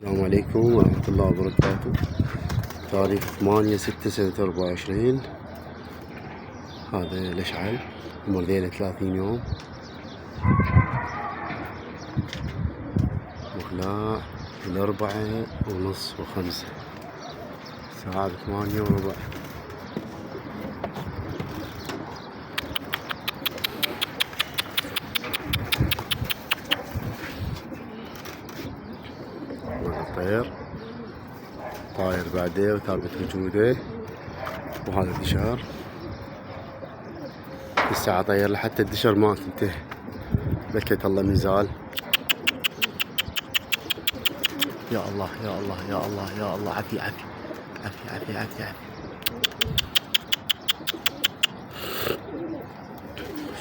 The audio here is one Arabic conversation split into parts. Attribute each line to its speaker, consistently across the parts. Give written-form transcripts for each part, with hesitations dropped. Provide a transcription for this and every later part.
Speaker 1: السلام عليكم ورحمة الله وبركاته. تاريخ 8/6/24. هذا الاشعل عمر ذيله 30 يوم. مقلاع 4:30 و5 الساعة 8:15. الطير طاير بعده وثابت وجوده. وهذا الدشار الساعة طير لحتى الدشر ما تنتهي. بكت الله مزال. يا الله يا الله يا الله يا الله. عفي عفي عفي عفي عفي عفي.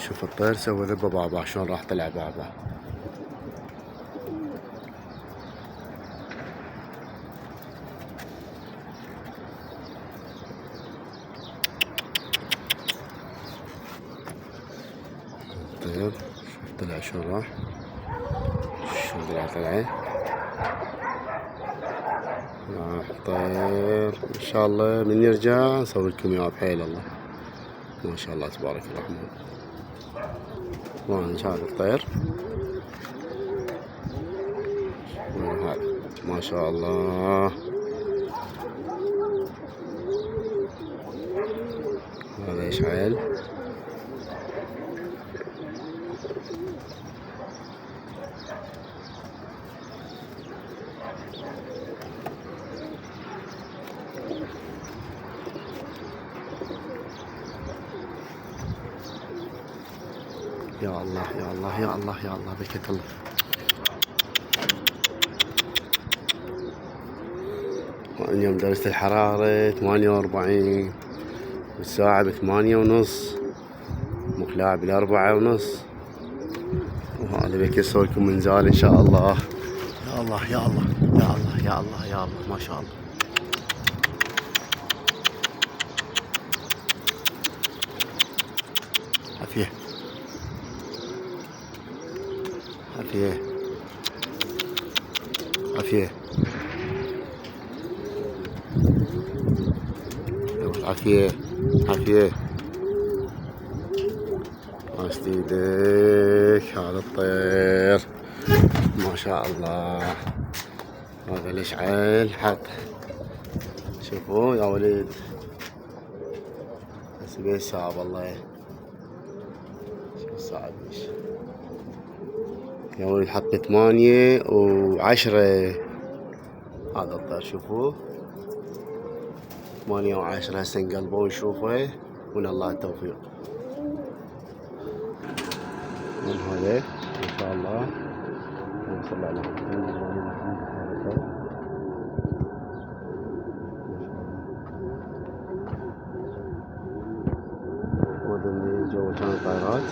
Speaker 1: شوف الطير سوى ذبه بعبع شلون راح طلع بعبع. طيب شوف طلع شلون راح. شلون طلعه. راح طير ان شاء الله من يرجع نسوي لكم اياه بحيل الله. ما شاء الله تبارك الرحمن. وين هذا الطير؟ وين هذا؟ ما شاء الله. هذا اشعل. يا الله يا الله يا الله يا الله. بكت الله. اليوم درجة الحرارة 48 والساعة 8:30. مقلاع 4:30. وهذا بك يسوي لكم منزال ان شاء الله. يا الله يا الله يا الله يا الله يا الله. ما شاء الله. عافية عافية عافية عافية عافية. عاشت ايديك. هذا الطير ما شاء الله. هذا الاشعال حط. شوفوا يا وليد بس بيش صعب والله. شوف صعب ايش يا وليد. حط 8:10. هذا الطير شوفوه 8:10. هسه نقلبه ونشوفه ومن الله التوفيق. من هذا ما شاء الله. اللهم صل على محمد. وهذا اللي جو كان طائرات.